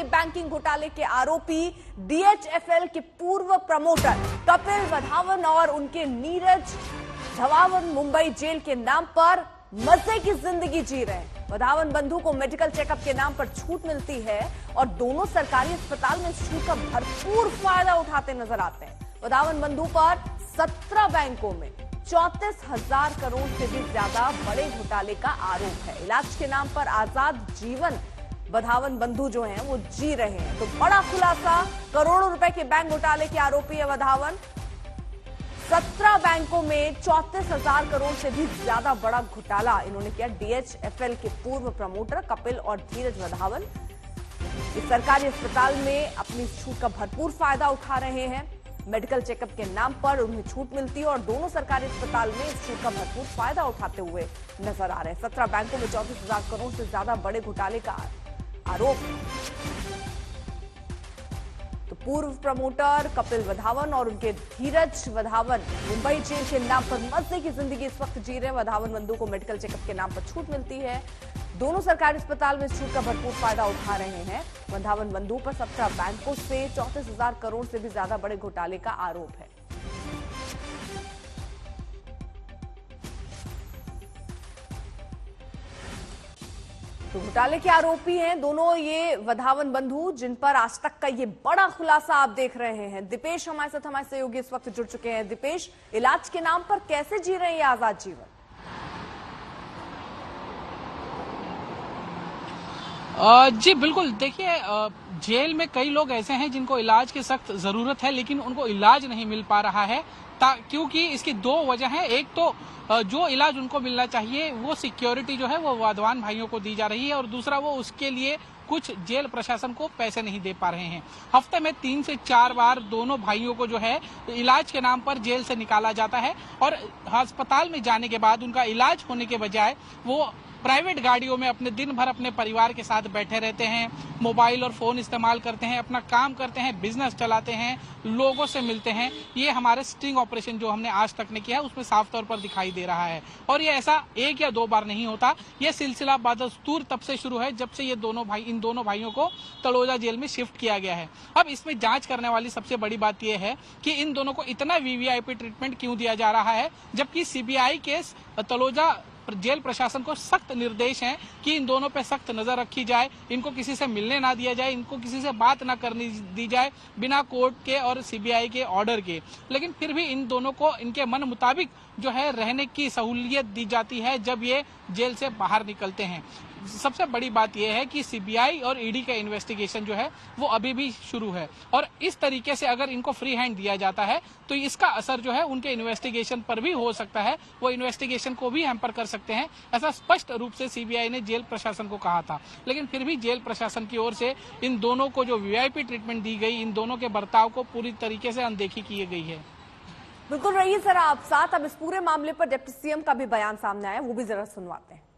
के बैंकिंग घोटाले के आरोपी DHFL के पूर्व प्रमोटर कपिल वधावन और उनके नीरज धवावन मुंबई जेल के नाम पर मजे की जिंदगी जी रहे हैं। वधावन बंधु को मेडिकल चेकअप के नाम पर छूट मिलती है और दोनों सरकारी अस्पताल में इस छूट का भरपूर फायदा उठाते नजर आते हैं। वधावन बंधु पर 17 बैंकों में 34,000 करोड़ से भी ज्यादा बड़े घोटाले का आरोप है। इलाज के नाम पर आजाद जीवन वधावन बंधु जो हैं वो जी रहे हैं। तो बड़ा खुलासा, करोड़ों रुपए के बैंक घोटाले के आरोपी है वधावन। 17 बैंकों में 34,000 करोड़ से भी ज्यादा बड़ा घोटाला इन्होंने किया। DHFL के पूर्व प्रमोटर कपिल और धीरज वधावन इस सरकारी अस्पताल में अपनी छूट का भरपूर फायदा उठा रहे हैं। मेडिकल चेकअप के नाम पर उन्हें छूट मिलती है और दोनों सरकारी अस्पताल में इस छूट का भरपूर फायदा उठाते हुए नजर आ रहे हैं। 17 बैंकों में 34,000 करोड़ से ज्यादा बड़े घोटाले का आरोप। तो पूर्व प्रमोटर कपिल वधावन और उनके धीरज वधावन मुंबई जेल के नाम पर मजे की जिंदगी इस वक्त जी रहे हैं। वधावन बंधु को मेडिकल चेकअप के नाम पर छूट मिलती है। दोनों सरकारी अस्पताल में इस छूट का भरपूर फायदा उठा रहे हैं। वधावन बंधु पर 17 बैंकों से 34,000 करोड़ से भी ज्यादा बड़े घोटाले का आरोप है। तो घोटाले के आरोपी हैं दोनों ये वधावन बंधु, जिन पर आज तक का ये बड़ा खुलासा आप देख रहे हैं। दीपेश हमारे साथ, हमारे सहयोगी इस वक्त जुड़ चुके हैं। दीपेश, इलाज के नाम पर कैसे जी रहे हैं आजाद जीवन? जी बिल्कुल, देखिए जेल में कई लोग ऐसे हैं जिनको इलाज की सख्त जरूरत है, लेकिन उनको इलाज नहीं मिल पा रहा है क्योंकि इसकी दो वजह है। एक तो जो इलाज उनको मिलना चाहिए वो सिक्योरिटी जो है वो वधावन भाइयों को दी जा रही है और दूसरा वो उसके लिए कुछ जेल प्रशासन को पैसे नहीं दे पा रहे हैं। हफ्ते में 3 से 4 बार दोनों भाइयों को जो है इलाज के नाम पर जेल से निकाला जाता है और अस्पताल में जाने के बाद उनका इलाज होने के बजाय वो प्राइवेट गाड़ियों में अपने दिन भर अपने परिवार के साथ बैठे रहते हैं, मोबाइल और फोन इस्तेमाल करते हैं, अपना काम करते हैं, बिजनेस चलाते हैं, लोगों से मिलते हैं। ये हमारे स्टिंग ऑपरेशन जो हमने आज तक ने किया है उसमें साफ तौर पर दिखाई दे रहा है। और ये ऐसा 1 या 2 बार नहीं होता, ये सिलसिला बदस्तूर तब से शुरू है जब से ये इन दोनों भाइयों को तलोजा जेल में शिफ्ट किया गया है। अब इसमें जांच करने वाली सबसे बड़ी बात यह है कि इन दोनों को इतना VVIP ट्रीटमेंट क्यों दिया जा रहा है, जबकि CBI केस तलोजा जेल प्रशासन को सख्त निर्देश हैं कि इन दोनों पे सख्त नजर रखी जाए, इनको किसी से मिलने ना दिया जाए, इनको किसी से बात ना करने दी जाए बिना कोर्ट के और CBI के ऑर्डर के। लेकिन फिर भी इन दोनों को इनके मन मुताबिक जो है रहने की सहूलियत दी जाती है जब ये जेल से बाहर निकलते हैं। सबसे बड़ी बात यह है कि CBI और ED का इन्वेस्टिगेशन जो है वो अभी भी शुरू है और इस तरीके से अगर इनको फ्री हैंड दिया जाता है तो इसका असर जो है उनके इन्वेस्टिगेशन पर भी हो सकता है, वो इन्वेस्टिगेशन को भी हैम्पर कर सकते हैं, ऐसा स्पष्ट रूप से CBI ने जेल प्रशासन को कहा था। लेकिन फिर भी जेल प्रशासन की ओर से इन दोनों को जो VIP ट्रीटमेंट दी गई, इन दोनों के बर्ताव को पूरी तरीके से अनदेखी की गई है। बिल्कुल रहिए सर आप साथ। अब इस पूरे मामले पर डिप्टी CM का भी बयान सामने आया, वो भी जरा सुनवाते हैं।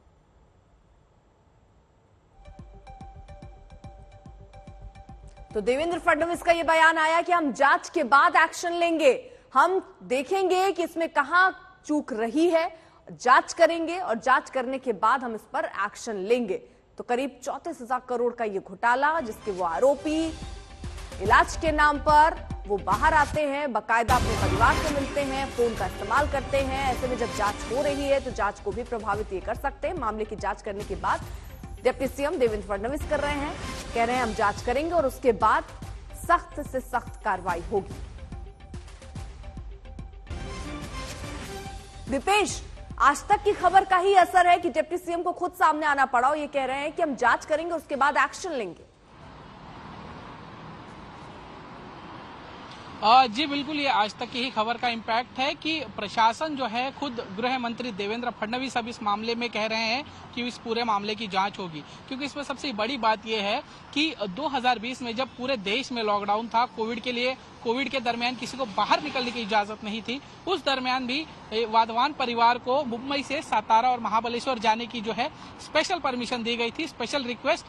तो देवेंद्र फडणवीस का यह बयान आया कि हम जांच के बाद एक्शन लेंगे, हम देखेंगे कि इसमें कहां चूक रही है, जांच करेंगे और जांच करने के बाद हम इस पर एक्शन लेंगे। तो करीब 34,000 करोड़ का यह घोटाला, जिसके वो आरोपी इलाज के नाम पर वो बाहर आते हैं, बाकायदा अपने परिवार से मिलते हैं, फोन का इस्तेमाल करते हैं। ऐसे में जब जांच हो रही है तो जांच को भी प्रभावित ये कर सकते हैं। मामले की जांच करने के बाद डिप्टी CM देवेंद्र फडणवीस कर रहे हैं, कह रहे हैं हम जांच करेंगे और उसके बाद सख्त से सख्त कार्रवाई होगी। दीपेश, आज तक की खबर का ही असर है कि डिप्टी CM को खुद सामने आना पड़ा और ये कह रहे हैं कि हम जांच करेंगे उसके बाद एक्शन लेंगे। जी बिल्कुल, ये आज तक की ही खबर का इम्पैक्ट है कि प्रशासन जो है, खुद गृह मंत्री देवेंद्र फडणवीस अब इस मामले में कह रहे हैं कि इस पूरे मामले की जांच होगी। क्योंकि इसमें सबसे बड़ी बात यह है कि 2020 में जब पूरे देश में लॉकडाउन था, कोविड के लिए कोविड के दरमियान किसी को बाहर निकलने की इजाजत नहीं थी, उस दरमियान भी वाधवान परिवार को मुंबई से सातारा और महाबलेश्वर जाने की जो है स्पेशल परमिशन दी गई थी। Special request,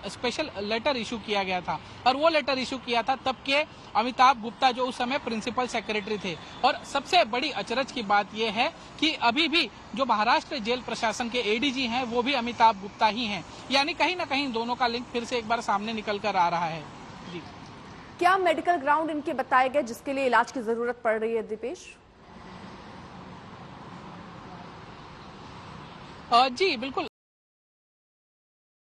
special letter issue किया गया था और वो लेटर इशू किया था तब के अमिताभ गुप्ता जो उस समय प्रिंसिपल सेक्रेटरी थे। और सबसे बड़ी अचरज की बात यह है कि अभी भी जो महाराष्ट्र जेल प्रशासन के एडीजी हैं वो भी अमिताभ गुप्ता ही हैं, यानी कहीं ना कहीं दोनों का लिंक फिर से एक बार सामने निकल कर आ रहा है। जी, क्या मेडिकल ग्राउंड इनके बताए गए जिसके लिए इलाज की जरूरत पड़ रही है दीपेश? जी बिल्कुल,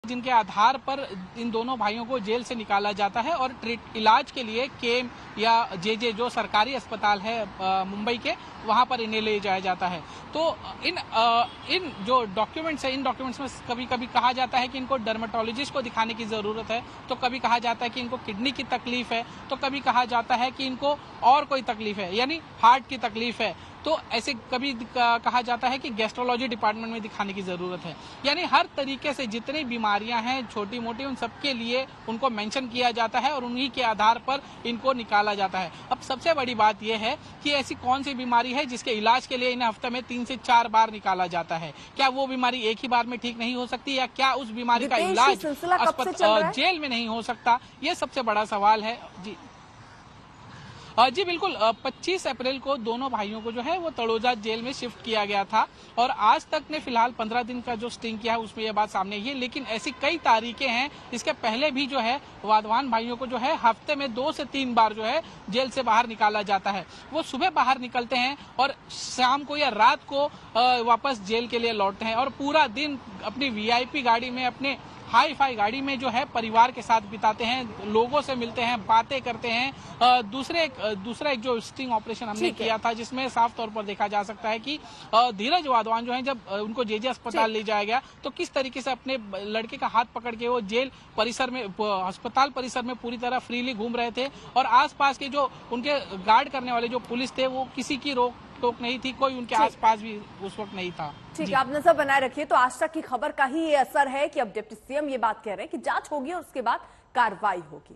जिनके आधार पर इन दोनों भाइयों को जेल से निकाला जाता है और इलाज के लिए केम या जेजे जो सरकारी अस्पताल है मुंबई के, वहां पर इन्हें ले जाया जाता है। तो इन जो डॉक्यूमेंट्स है, इन डॉक्यूमेंट्स में कभी कभी कहा जाता है कि इनको डर्मेटोलॉजिस्ट को दिखाने की जरूरत है, तो कभी कहा जाता है कि इनको किडनी की तकलीफ है, तो कभी कहा जाता है कि इनको और कोई तकलीफ है यानी हार्ट की तकलीफ है, तो ऐसे कभी कहा जाता है कि गैस्ट्रोलॉजी डिपार्टमेंट में दिखाने की जरूरत है। यानी हर तरीके से जितनी बीमारियां हैं छोटी मोटी, उन सबके लिए उनको मेंशन किया जाता है और उन्हीं के आधार पर इनको निकाला जाता है। अब सबसे बड़ी बात यह है कि ऐसी कौन सी बीमारी है जिसके इलाज के लिए इन्हें हफ्ते में 3 से 4 बार निकाला जाता है? क्या वो बीमारी एक ही बार में ठीक नहीं हो सकती, या क्या उस बीमारी का इलाज जेल में नहीं हो सकता? ये सबसे बड़ा सवाल है। जी बिल्कुल, 25 अप्रैल को दोनों भाइयों को जो है वो तड़ोजा जेल में शिफ्ट किया गया था और आज तक ने फिलहाल 15 दिन का जो स्टिंग किया है उसमें यह बात सामने आई है। लेकिन ऐसी कई तारीखें हैं, इसके पहले भी जो है वाधवान भाइयों को जो है हफ्ते में 2 से 3 बार जो है जेल से बाहर निकाला जाता है। वो सुबह बाहर निकलते हैं और शाम को या रात को वापस जेल के लिए लौटते हैं और पूरा दिन अपनी वीआईपी गाड़ी में, अपने हाई फाई गाड़ी में जो है परिवार के साथ बिताते हैं, लोगों से मिलते हैं, बातें करते हैं। दूसरा एक जो स्टिंग ऑपरेशन हमने किया था जिसमें साफ तौर पर देखा जा सकता है कि धीरज वाधवान जो है जब उनको जेजे अस्पताल ले जाया गया तो किस तरीके से अपने लड़के का हाथ पकड़ के वो जेल परिसर में, अस्पताल परिसर में पूरी तरह फ्रीली घूम रहे थे और आसपास के जो उनके गार्ड करने वाले जो पुलिस थे वो किसी की रोक टोक नहीं थी, कोई उनके आसपास भी उस वक्त नहीं था। ठीक है, आप नजर बनाए रखिए। तो आज तक की खबर का ही ये असर है कि अब डिप्टी सीएम ये बात कह रहे हैं कि जांच होगी और उसके बाद कार्रवाई होगी।